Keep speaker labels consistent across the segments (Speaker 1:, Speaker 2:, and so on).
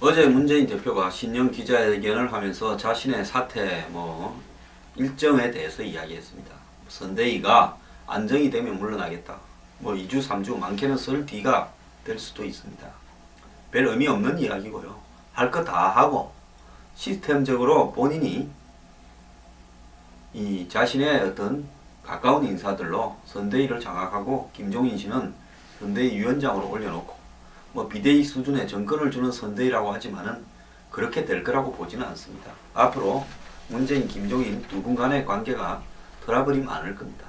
Speaker 1: 어제 문재인 대표가 신년 기자회견을 하면서 자신의 사퇴 일정에 대해서 이야기했습니다. 선대위가 안정이 되면 물러나겠다. 2주 3주 많게는 설 뒤가 될 수도 있습니다. 별 의미 없는 이야기고요. 할 거 다 하고 시스템적으로 본인이 이 자신의 어떤 가까운 인사들로 선대위를 장악하고 김종인 씨는 선대위 위원장으로 올려놓고 비대위 수준의 정권을 주는 선대위라고 하지만은 그렇게 될 거라고 보지는 않습니다. 앞으로 문재인, 김종인 두 분 간의 관계가 트러블이 많을 겁니다.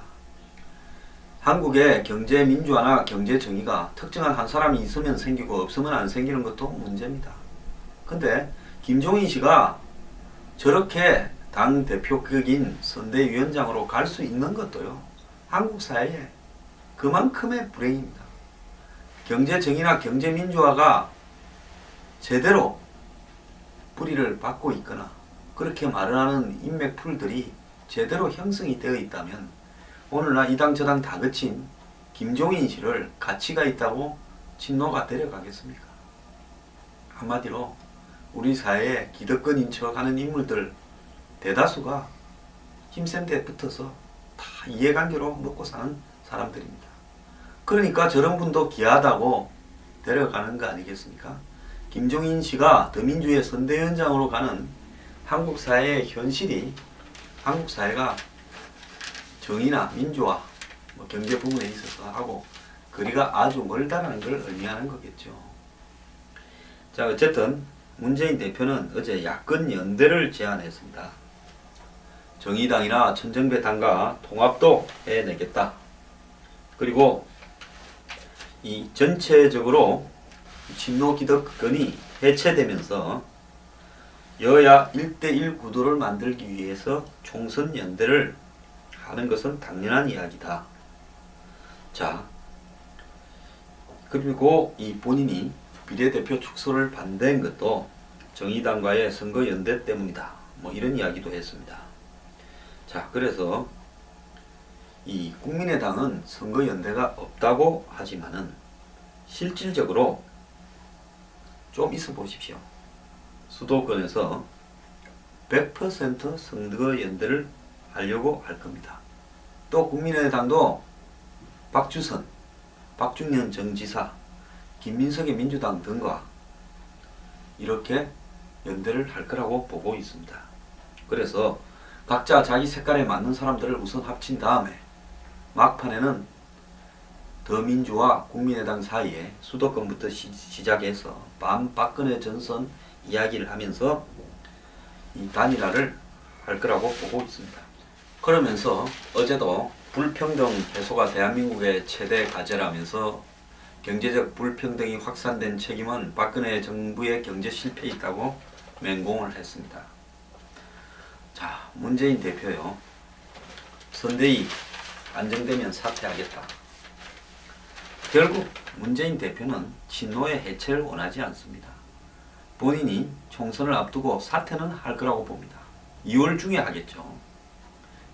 Speaker 1: 한국의 경제 민주화나 경제 정의가 특정한 한 사람이 있으면 생기고 없으면 안 생기는 것도 문제입니다. 근데 김종인 씨가 저렇게 당 대표격인 선대위원장으로 갈 수 있는 것도요, 한국 사회에 그만큼의 불행입니다. 경제 정의나 경제 민주화가 제대로 뿌리를 받고 있거나 그렇게 마련하는 인맥풀들이 제대로 형성이 되어 있다면 오늘날 이 당 저 당 다 거친 김종인 씨를 가치가 있다고 친노가 데려가겠습니까? 한마디로 우리 사회에 기득권인 척하는 인물들 대다수가 힘센 데 붙어서 다 이해관계로 먹고 사는 사람들입니다. 그러니까 저런 분도 귀하다고 데려가는 거 아니겠습니까? 김종인 씨가 더민주의 선대위원장으로 가는 한국 사회의 현실이 한국 사회가 정의나 민주화, 경제 부분에 있어서 하고 거리가 아주 멀다는 걸 의미하는 거겠죠. 자, 어쨌든 문재인 대표는 어제 야권 연대를 제안했습니다. 정의당이나 천정배 당과 통합도 해내겠다. 그리고 이 전체적으로 친노 기득권이 해체되면서 여야 1대1 구도를 만들기 위해서 총선 연대를 하는 것은 당연한 이야기다. 자, 그리고 이 본인이 비례대표 축소를 반대한 것도 정의당과의 선거 연대 때문이다. 이런 이야기도 했습니다. 자, 그래서 이 국민의당은 선거 연대가 없다고 하지만은 실질적으로 좀 있어 보십시오. 수도권에서 100% 선거 연대를 하려고 할 겁니다. 또 국민의당도 박주선, 박중현 정지사, 김민석의 민주당 등과 이렇게 연대를 할 거라고 보고 있습니다. 그래서 각자 자기 색깔에 맞는 사람들을 우선 합친 다음에 막판에는 더민주와 국민의당 사이에 수도권부터 시작해서 반박근혜 전선 이야기를 하면서 이 단일화를 할 거라고 보고 있습니다. 그러면서 어제도 불평등 해소가 대한민국의 최대 과제라면서 경제적 불평등이 확산된 책임은 박근혜 정부의 경제 실패에 있다고 맹공을 했습니다. 자, 문재인 대표요. 선대위 안정되면 사퇴하겠다. 결국 문재인 대표는 친노의 해체를 원하지 않습니다. 본인이 총선을 앞두고 사퇴는 할 거라고 봅니다. 2월 중에 하겠죠.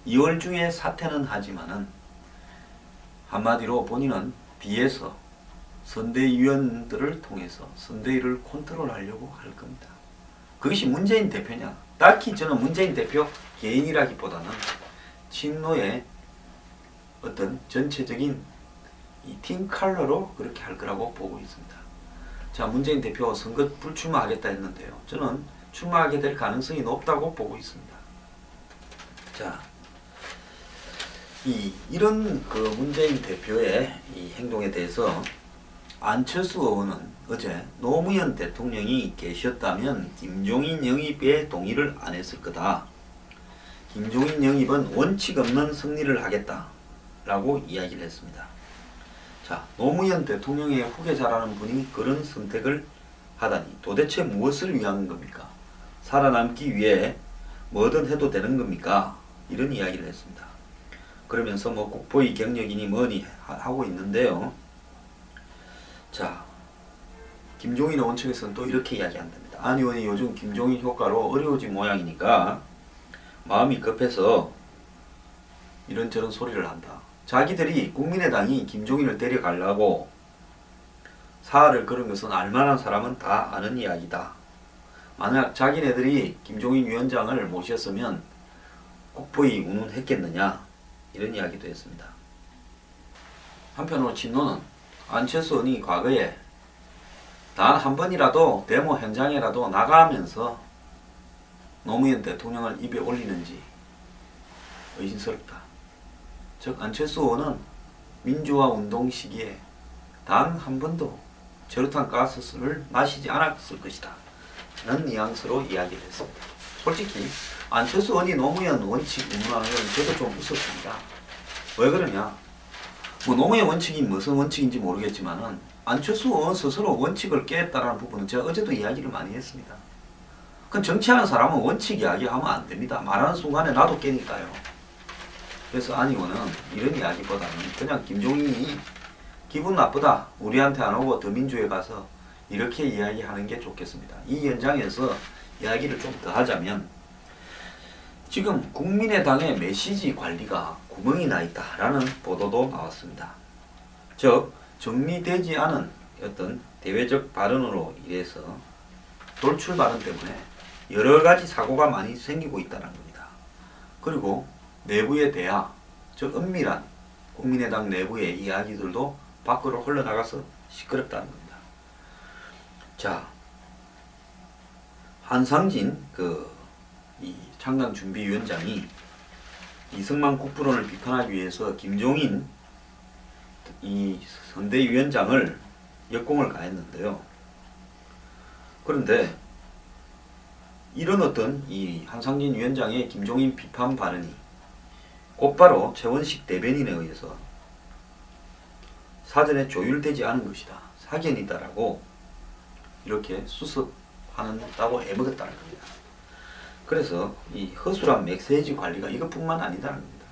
Speaker 1: 2월 중에 사퇴는 하지만은 한마디로 본인은 뒤에서 선대위원들을 통해서 선대위를 컨트롤하려고 할 겁니다. 그것이 문재인 대표냐? 딱히 저는 문재인 대표 개인이라기보다는 친노의 어떤 전체적인 이 팀 컬러로 그렇게 할 거라고 보고 있습니다. 자, 문재인 대표 선거 불출마하겠다 했는데요. 저는 출마하게 될 가능성이 높다고 보고 있습니다. 자, 이런 문재인 대표의 이 행동에 대해서 안철수 의원은 어제 노무현 대통령이 계셨다면 김종인 영입에 동의를 안 했을 거다. 김종인 영입은 원칙 없는 승리를 하겠다라고 이야기를 했습니다. 자, 노무현 대통령의 후계자라는 분이 그런 선택을 하다니 도대체 무엇을 위한 겁니까? 살아남기 위해 뭐든 해도 되는 겁니까? 이런 이야기를 했습니다. 그러면서 국보위 경력이니 뭐니 하고 있는데요. 자, 김종인 의원 측에서는 또 이렇게 이야기한답니다. 안 의원이 요즘 김종인 효과로 어려워진 모양이니까 마음이 급해서 이런저런 소리를 한다. 자기들이 국민의당이 김종인을 데려가려고 사활을 걸은 것은 알만한 사람은 다 아는 이야기다. 만약 자기네들이 김종인 위원장을 모셨으면 국보위 운운했겠느냐 이런 이야기도 했습니다. 한편으로 친노는 안철수 의원이 과거에 단 한 번이라도 데모 현장에라도 나가면서 노무현 대통령을 입에 올리는지 의심스럽다. 즉 안철수 의원은 민주화 운동 시기에 단 한 번도 저루탄 가스를 마시지 않았을 것이다 라는 뉘앙스로 이야기를 했습니다. 솔직히 안철수 의원이 노무현 원칙 운운하는 건 저도 좀 웃었습니다. 왜 그러냐, 뭐 노무현 원칙이 무슨 원칙인지 모르겠지만은 안철수 의원 스스로 원칙을 깼다라는 부분은 제가 어제도 이야기를 많이 했습니다. 그건 정치하는 사람은 원칙 이야기하면 안 됩니다. 말하는 순간에 나도 깨니까요. 그래서 안 의원은 이런 이야기보다는 그냥 김종인이 기분 나쁘다, 우리한테 안 오고 더민주에 가서 이렇게 이야기하는 게 좋겠습니다. 이 현장에서 이야기를 좀 더 하자면 지금 국민의당의 메시지 관리가 구멍이 나 있다라는 보도도 나왔습니다. 즉 정리되지 않은 어떤 대외적 발언으로 인해서 돌출 발언 때문에 여러 가지 사고가 많이 생기고 있다는 겁니다. 그리고 내부의 대화, 즉 은밀한 국민의당 내부의 이야기들도 밖으로 흘러나가서 시끄럽다는 겁니다. 자, 한상진 이 창당준비위원장이 이승만 국부론을 비판하기 위해서 김종인 이 선대위원장을 역공을 가했는데요. 그런데 이런 어떤 이 한상진 위원장의 김종인 비판 발언이 곧바로 최원식 대변인에 의해서 사전에 조율되지 않은 것이다, 사견이다라고 이렇게 수습한다고 애먹었다는 겁니다. 그래서 이 허술한 메시지 관리가 이것뿐만 아니다는 겁니다.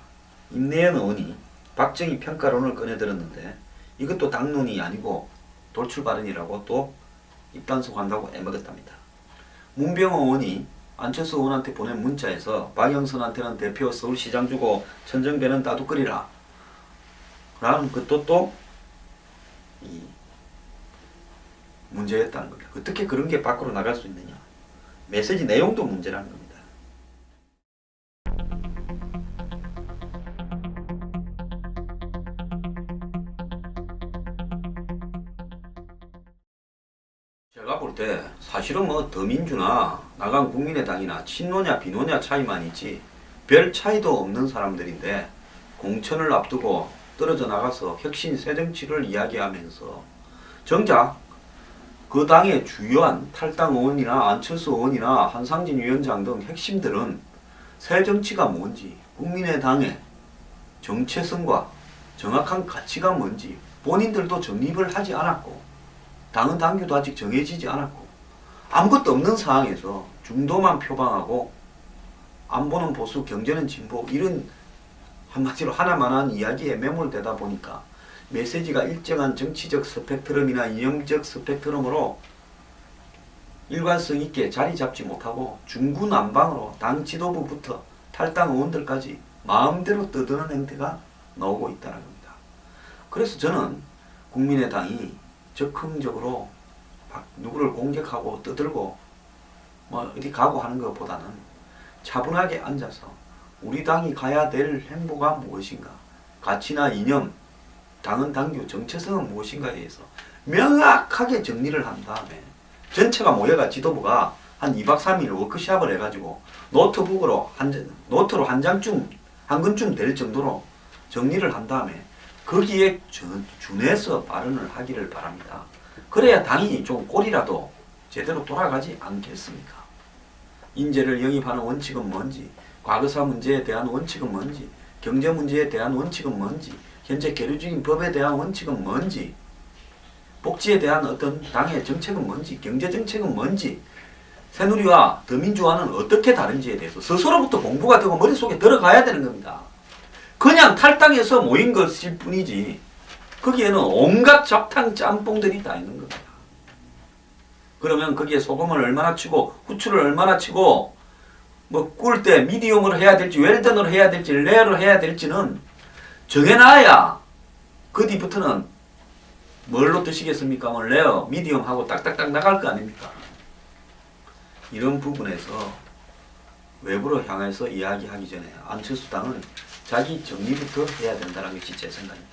Speaker 1: 임내연 의원이 박정희 평가론을 꺼내들었는데 이것도 당론이 아니고 돌출 발언이라고 또 입단속한다고 애먹었답니다. 문병호 의원이 안철수 의원한테 보낸 문자에서 박영선한테는 대표 서울시장 주고 천정배는 따둑거리라 라는 것도 또 이 문제였다는 겁니다. 어떻게 그런 게 밖으로 나갈 수 있느냐. 메시지 내용도 문제라는 겁니다. 제가 볼 때 사실은 뭐 더민주나 나간 국민의당이나 친노냐 비노냐 차이만 있지 별 차이도 없는 사람들인데 공천을 앞두고 떨어져 나가서 혁신 새정치를 이야기하면서 정작 그 당의 주요한 탈당 의원이나 안철수 의원이나 한상진 위원장 등 핵심들은 새정치가 뭔지, 국민의당의 정체성과 정확한 가치가 뭔지 본인들도 정립을 하지 않았고 당은 당규도 아직 정해지지 않았고 아무것도 없는 상황에서 중도만 표방하고 안보는 보수, 경제는 진보 이런 한마디로 하나만한 이야기에 매몰되다 보니까 메시지가 일정한 정치적 스펙트럼이나 이념적 스펙트럼으로 일관성 있게 자리 잡지 못하고 중구난방으로 당 지도부부터 탈당 의원들까지 마음대로 떠드는 행태가 나오고 있다는 겁니다. 그래서 저는 국민의당이 적극적으로 누구를 공격하고 떠들고 뭐 어디 가고 하는 것보다는 차분하게 앉아서 우리 당이 가야 될 행보가 무엇인가, 가치나 이념, 당은 당규, 정체성은 무엇인가에 대해서 명확하게 정리를 한 다음에 전체가 모여가 지도부가 한 2박 3일 워크숍을 해가지고 노트북으로 노트로 한 장쯤, 한 권쯤 될 정도로 정리를 한 다음에 거기에 준해서 발언을 하기를 바랍니다. 그래야 당이 좀 꼴이라도 제대로 돌아가지 않겠습니까? 인재를 영입하는 원칙은 뭔지, 과거사 문제에 대한 원칙은 뭔지, 경제 문제에 대한 원칙은 뭔지, 현재 계류 중인 법에 대한 원칙은 뭔지, 복지에 대한 어떤 당의 정책은 뭔지, 경제 정책은 뭔지, 새누리와 더민주와는 어떻게 다른지에 대해서 스스로부터 공부가 되고 머릿속에 들어가야 되는 겁니다. 그냥 탈당해서 모인 것일 뿐이지 거기에는 온갖 잡탕 짬뽕들이 다 있는 겁니다. 그러면 거기에 소금을 얼마나 치고 후추를 얼마나 치고 뭐 구울 때 미디움으로 해야 될지 웰던으로 해야 될지 레어로 해야 될지는 정해놔야 그 뒤부터는 뭘로 드시겠습니까? 뭐 레어, 미디움하고 딱딱딱 나갈 거 아닙니까? 이런 부분에서 외부로 향해서 이야기하기 전에 안철수 당은 자기 정리부터 해야 된다는 것이 제 생각입니다.